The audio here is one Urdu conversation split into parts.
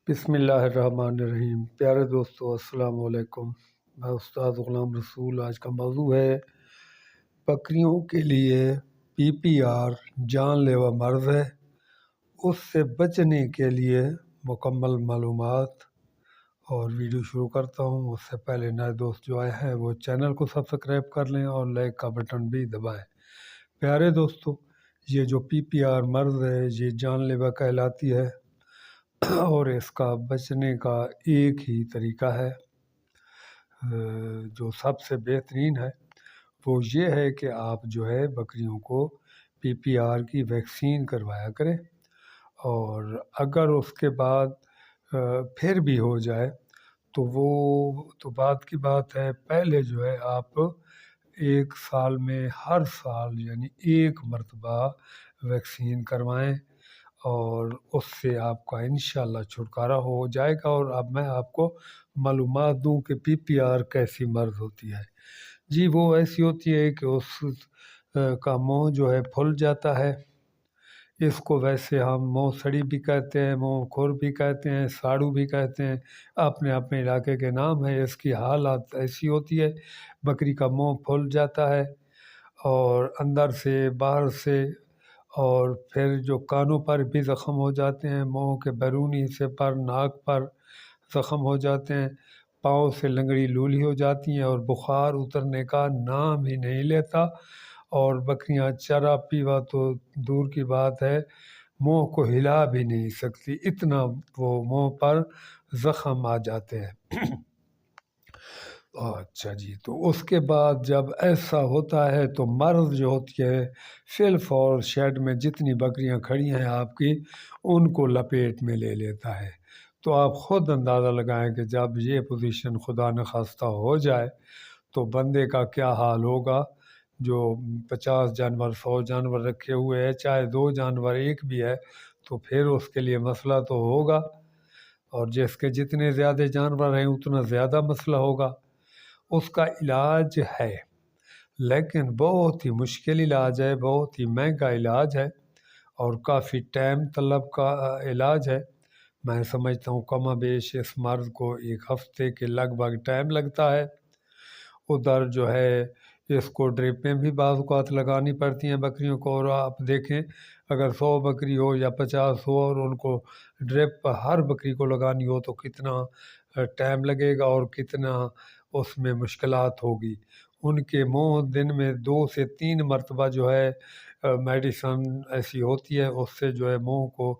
بسم اللہ الرحمن الرحیم۔ پیارے دوستو السلام علیکم۔ میں استاد غلام رسول۔ آج کا موضوع ہے بکریوں کے لیے PPR جان لیوا مرض ہے، اس سے بچنے کے لیے مکمل معلومات۔ اور ویڈیو شروع کرتا ہوں اس سے پہلے نئے دوست جو آئے ہیں وہ چینل کو سبسکرائب کر لیں اور لائک کا بٹن بھی دبائیں۔ پیارے دوستو، یہ جو PPR مرض ہے یہ جان لیوا کہلاتی ہے، اور اس کا بچنے کا ایک ہی طریقہ ہے جو سب سے بہترین ہے، وہ یہ ہے کہ آپ جو ہے بکریوں کو PPR کی ویکسین کروایا کریں۔ اور اگر اس کے بعد پھر بھی ہو جائے تو وہ تو بعد کی بات ہے، پہلے جو ہے آپ ایک سال میں ہر سال یعنی ایک مرتبہ ویکسین کروائیں، اور اس سے آپ کا انشاءاللہ چھٹکارا ہو جائے گا۔ اور اب میں آپ کو معلومات دوں کہ PPR کیسی مرض ہوتی ہے۔ جی وہ ایسی ہوتی ہے کہ اس کا منہ جو ہے پھل جاتا ہے۔ اس کو ویسے ہم منہ سڑی بھی کہتے ہیں، منہ کھر بھی کہتے ہیں، ساڑو بھی کہتے ہیں، اپنے اپنے علاقے کے نام ہے۔ اس کی حالت ایسی ہوتی ہے، بکری کا منہ پھل جاتا ہے اور اندر سے باہر سے، اور پھر جو کانوں پر بھی زخم ہو جاتے ہیں، منہ کے بیرونی حصے پر، ناک پر زخم ہو جاتے ہیں، پاؤں سے لنگڑی لولی ہو جاتی ہیں، اور بخار اترنے کا نام ہی نہیں لیتا، اور بکریاں چرا پیوا تو دور کی بات ہے، منہ کو ہلا بھی نہیں سکتی، اتنا وہ منہ پر زخم آ جاتے ہیں۔ اچھا جی، تو اس کے بعد جب ایسا ہوتا ہے تو مرض جو ہوتی ہے فی الفور شیڈ میں جتنی بکریاں کھڑی ہیں آپ کی، ان کو لپیٹ میں لے لیتا ہے۔ تو آپ خود اندازہ لگائیں کہ جب یہ پوزیشن خدا نخواستہ ہو جائے تو بندے کا کیا حال ہوگا، جو 50 جانور 100 جانور رکھے ہوئے ہے، چاہے 2 جانور ایک بھی ہے تو پھر اس کے لیے مسئلہ تو ہوگا، اور جس کے جتنے زیادہ جانور ہیں اتنا زیادہ مسئلہ ہوگا۔ اس کا علاج ہے، لیکن بہت ہی مشکل علاج ہے، بہت ہی مہنگا علاج ہے، اور کافی ٹائم طلب کا علاج ہے۔ میں سمجھتا ہوں کم و بیش اس مرض کو 1 ہفتے کے لگ بھگ ٹائم لگتا ہے۔ ادھر جو ہے اس کو ڈرپیں بھی بعض اوقات لگانی پڑتی ہیں بکریوں کو، اور آپ دیکھیں اگر 100 بکری ہو یا 50 ہو اور ان کو ڈرپ ہر بکری کو لگانی ہو تو کتنا ٹائم لگے گا اور کتنا اس میں مشکلات ہوگی۔ ان کے منہ دن میں 2 سے 3 مرتبہ جو ہے میڈیسن ایسی ہوتی ہے، اس سے جو ہے منہ کو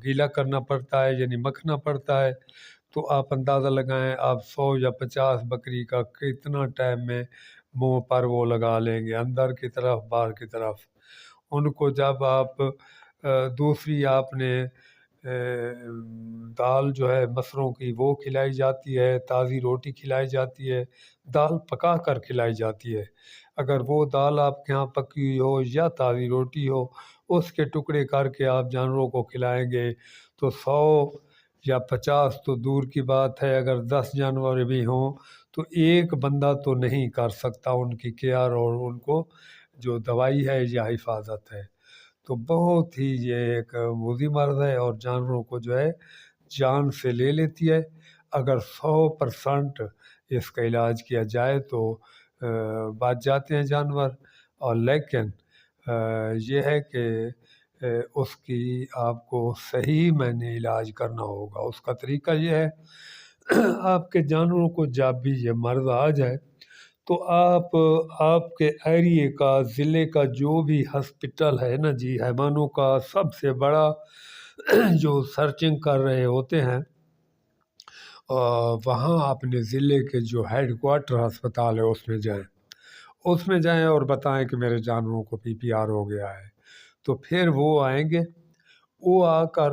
گیلا کرنا پڑتا ہے، یعنی مکھنا پڑتا ہے۔ تو آپ اندازہ لگائیں آپ 100 یا 50 بکری کا کتنا ٹائم میں منہ پر وہ لگا لیں گے، اندر کی طرف باہر کی طرف۔ ان کو جب آپ دوسری آپ نے دال جو ہے مسروں کی وہ کھلائی جاتی ہے، تازی روٹی کھلائی جاتی ہے، دال پکا کر کھلائی جاتی ہے۔ اگر وہ دال آپ کے ہاں پکی ہوئی ہو یا تازی روٹی ہو، اس کے ٹکڑے کر کے آپ جانوروں کو کھلائیں گے تو 100 یا 50 تو دور کی بات ہے، اگر 10 جانور بھی ہوں تو ایک بندہ تو نہیں کر سکتا ان کی کیئر اور ان کو جو دوائی ہے یا حفاظت ہے۔ تو بہت ہی یہ ایک موذی مرض ہے، اور جانوروں کو جو ہے جان سے لے لیتی ہے۔ اگر 100% اس کا علاج کیا جائے تو بچ جاتے ہیں جانور، اور لیکن یہ ہے کہ اس کی آپ کو صحیح معنی علاج کرنا ہوگا۔ اس کا طریقہ یہ ہے، آپ کے جانوروں کو جب بھی یہ مرض آ جائے تو آپ کے ایریے کا، ضلع کا جو بھی ہسپتال ہے نا جی، حیوانوں کا سب سے بڑا جو سرچنگ کر رہے ہوتے ہیں، وہاں اپنے ضلع کے جو ہیڈ کوارٹر ہسپتال ہے اس میں جائیں اور بتائیں کہ میرے جانوروں کو PPR ہو گیا ہے، تو پھر وہ آئیں گے، وہ آ کر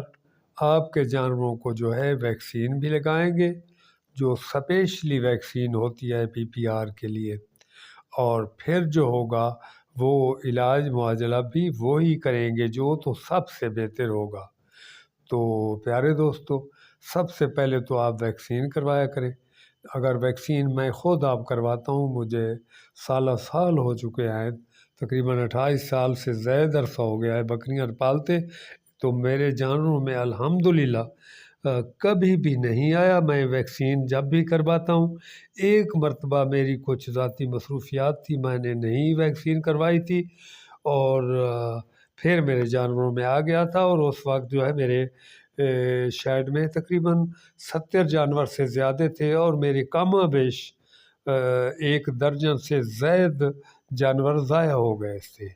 آپ کے جانوروں کو جو ہے ویکسین بھی لگائیں گے، جو اسپیشلی ویکسین ہوتی ہے PPR کے لیے، اور پھر جو ہوگا وہ علاج معالجہ بھی وہی کریں گے جو تو سب سے بہتر ہوگا۔ تو پیارے دوستو، سب سے پہلے تو آپ ویکسین کروایا کریں۔ اگر ویکسین میں خود آپ کرواتا ہوں، مجھے سال ہو چکے ہیں، تقریباً 28 سال سے زائد عرصہ ہو گیا ہے بکریاں پالتے، تو میرے جانوروں میں الحمدللہ کبھی بھی نہیں آیا۔ میں ویکسین جب بھی کرواتا ہوں، ایک مرتبہ میری کچھ ذاتی مصروفیات تھی، میں نے نہیں ویکسین کروائی تھی، اور پھر میرے جانوروں میں آ گیا تھا، اور اس وقت جو ہے میرے شیڈ میں تقریباً 70 جانور سے زیادہ تھے، اور میرے کم و بیش 1 درجن سے زائد جانور ضائع ہو گئے تھے،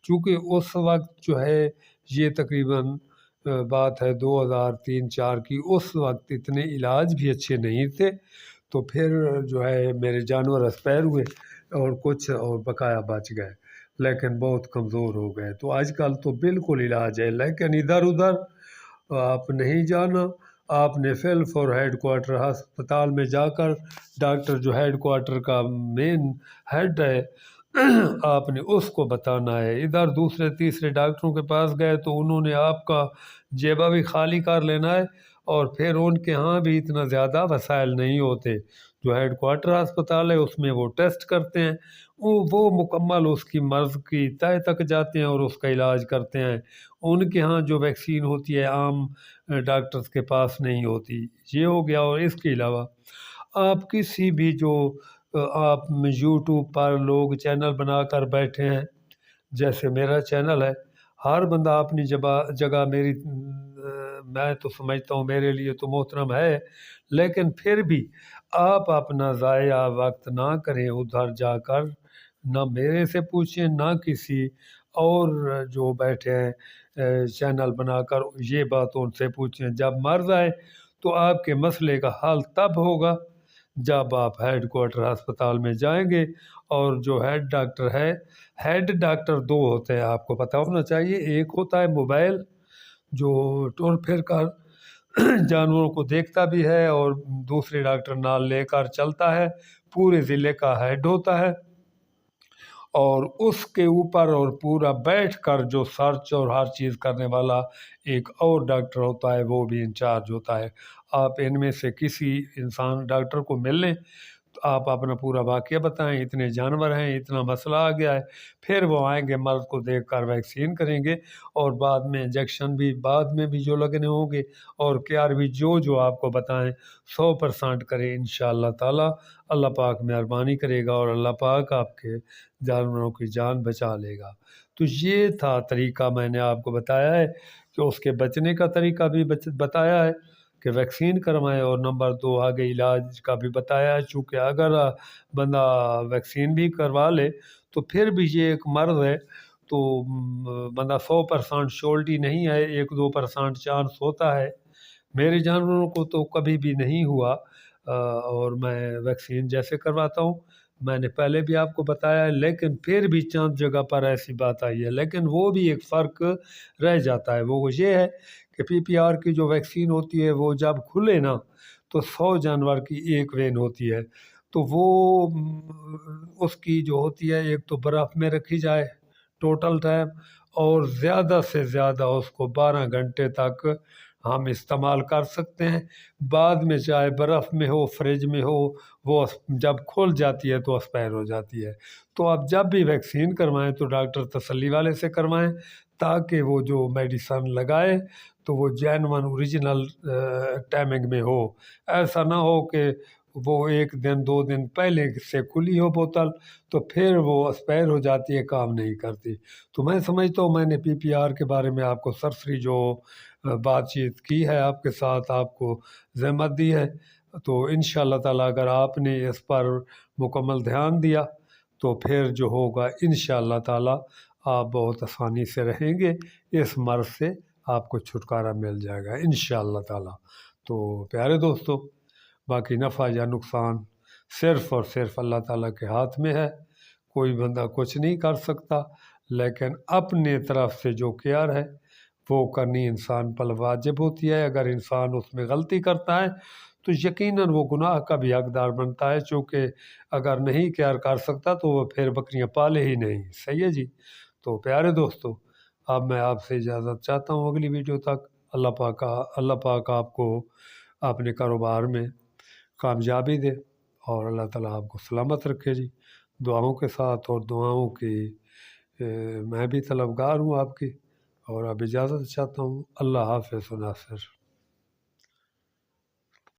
چونکہ اس وقت جو ہے یہ تقریباً بات ہے 2003-4 کی، اس وقت اتنے علاج بھی اچھے نہیں تھے، تو پھر جو ہے میرے جانور ایکسپائر ہوئے اور کچھ اور بقایا بچ گئے، لیکن بہت کمزور ہو گئے۔ تو آج کل تو بالکل علاج ہے، لیکن ادھر ادھر آپ نہیں جانا، آپ نے فیلف اور ہیڈ کوارٹر ہسپتال میں جا کر ڈاکٹر جو ہیڈ کوارٹر کا مین ہیڈ ہے آپ نے اس کو بتانا ہے۔ ادھر دوسرے تیسرے ڈاکٹروں کے پاس گئے تو انہوں نے آپ کا جیبہ بھی خالی کر لینا ہے، اور پھر ان کے ہاں بھی اتنا زیادہ وسائل نہیں ہوتے۔ جو ہیڈ کوارٹر ہسپتال ہے اس میں وہ ٹیسٹ کرتے ہیں، وہ مکمل اس کی مرض کی تہ تک جاتے ہیں اور اس کا علاج کرتے ہیں۔ ان کے ہاں جو ویکسین ہوتی ہے عام ڈاکٹرز کے پاس نہیں ہوتی۔ یہ ہو گیا، اور اس کے علاوہ آپ کسی بھی جو آپ یوٹیوب پر لوگ چینل بنا کر بیٹھے ہیں، جیسے میرا چینل ہے، ہر بندہ اپنی جگہ میری میں تو سمجھتا ہوں میرے لیے تو محترم ہے، لیکن پھر بھی آپ اپنا ضائع وقت نہ کریں ادھر جا کر، نہ میرے سے پوچھیں نہ کسی اور جو بیٹھے ہیں چینل بنا کر یہ بات ان سے پوچھیں۔ جب مرض آئے تو آپ کے مسئلے کا حل تب ہوگا جب آپ ہیڈ کوارٹر ہسپتال میں جائیں گے، اور جو ہیڈ ڈاکٹر ہے، ہیڈ ڈاکٹر 2 ہوتے ہیں، آپ کو پتہ ہونا چاہیے۔ ایک ہوتا ہے موبائل جو ٹور پھر کر جانوروں کو دیکھتا بھی ہے، اور دوسرے ڈاکٹر نال لے کر چلتا ہے، پورے ضلع کا ہیڈ ہوتا ہے، اور اس کے اوپر اور پورا بیٹھ کر جو سرچ اور ہر چیز کرنے والا ایک اور ڈاکٹر ہوتا ہے، وہ بھی انچارج ہوتا ہے۔ آپ ان میں سے کسی انسان ڈاکٹر کو مل لیں، تو آپ اپنا پورا واقعہ بتائیں، اتنے جانور ہیں، اتنا مسئلہ آ گیا ہے، پھر وہ آئیں گے مرض کو دیکھ کر ویکسین کریں گے، اور بعد میں انجیکشن بھی بعد میں بھی جو لگنے ہوں گے، اور کیئر بھی جو آپ کو بتائیں 100% کریں انشاءاللہ تعالی۔ اللہ پاک مہربانی کرے گا، اور اللہ پاک آپ کے جانوروں کی جان بچا لے گا۔ تو یہ تھا طریقہ میں نے آپ کو بتایا ہے، کہ اس کے بچنے کا طریقہ بھی بتایا ہے کہ ویکسین کروائیں، اور نمبر 2 آگے علاج کا بھی بتایا ہے، چونکہ اگر بندہ ویکسین بھی کروا لے تو پھر بھی یہ ایک مرض ہے، تو بندہ 100% شیورٹی نہیں ہے، 1-2% چانس ہوتا ہے۔ میرے جانوروں کو تو کبھی بھی نہیں ہوا، اور میں ویکسین جیسے کرواتا ہوں میں نے پہلے بھی آپ کو بتایا ہے، لیکن پھر بھی چند جگہ پر ایسی بات آئی ہے، لیکن وہ بھی ایک فرق رہ جاتا ہے۔ وہ یہ ہے کہ PPR کی جو ویکسین ہوتی ہے وہ جب کھلے نا تو 100 جانور کی ایک وین ہوتی ہے، تو وہ اس کی جو ہوتی ہے ایک تو برف میں رکھی جائے ٹوٹل ٹائم، اور زیادہ سے زیادہ اس کو 12 گھنٹے تک ہم استعمال کر سکتے ہیں۔ بعد میں چاہے برف میں ہو، فریج میں ہو، وہ جب کھل جاتی ہے تو ایکسپائر ہو جاتی ہے۔ تو آپ جب بھی ویکسین کروائیں تو ڈاکٹر تسلی والے سے کروائیں، تاکہ وہ جو میڈیسن لگائے تو وہ جینون اوریجنل ٹائمنگ میں ہو۔ ایسا نہ ہو کہ وہ 1 دن 2 دن پہلے سے کھلی ہو بوتل تو پھر وہ ایکسپائر ہو جاتی ہے، کام نہیں کرتی۔ تو میں سمجھتا ہوں میں نے PPR کے بارے میں آپ کو سرسری جو بات چیت کی ہے آپ کے ساتھ، آپ کو زحمت دی ہے، تو انشاءاللہ تعالی اگر آپ نے اس پر مکمل دھیان دیا تو پھر جو ہوگا انشاءاللہ تعالی آپ بہت آسانی سے رہیں گے، اس مرض سے آپ کو چھٹکارا مل جائے گا انشاءاللہ تعالی۔ تو پیارے دوستو، باقی نفع یا نقصان صرف اور صرف اللہ تعالیٰ کے ہاتھ میں ہے، کوئی بندہ کچھ نہیں کر سکتا، لیکن اپنے طرف سے جو کیئر ہے وہ کرنی انسان پر واجب ہوتی ہے۔ اگر انسان اس میں غلطی کرتا ہے تو یقیناً وہ گناہ کا بھی حقدار بنتا ہے، چونکہ اگر نہیں کیئر کر سکتا تو وہ پھر بکریاں پالے ہی نہیں۔ صحیح ہے جی؟ تو پیارے دوستو، اب میں آپ سے اجازت چاہتا ہوں اگلی ویڈیو تک۔ اللہ پاک آپ کو اپنے کاروبار میں کامیابی دے، اور اللہ تعالیٰ آپ کو سلامت رکھے جی، دعاؤں کے ساتھ۔ اور دعاؤں کی میں بھی طلبگار ہوں آپ کی، اور اب اجازت چاہتا ہوں۔ اللہ حافظ و ناصر۔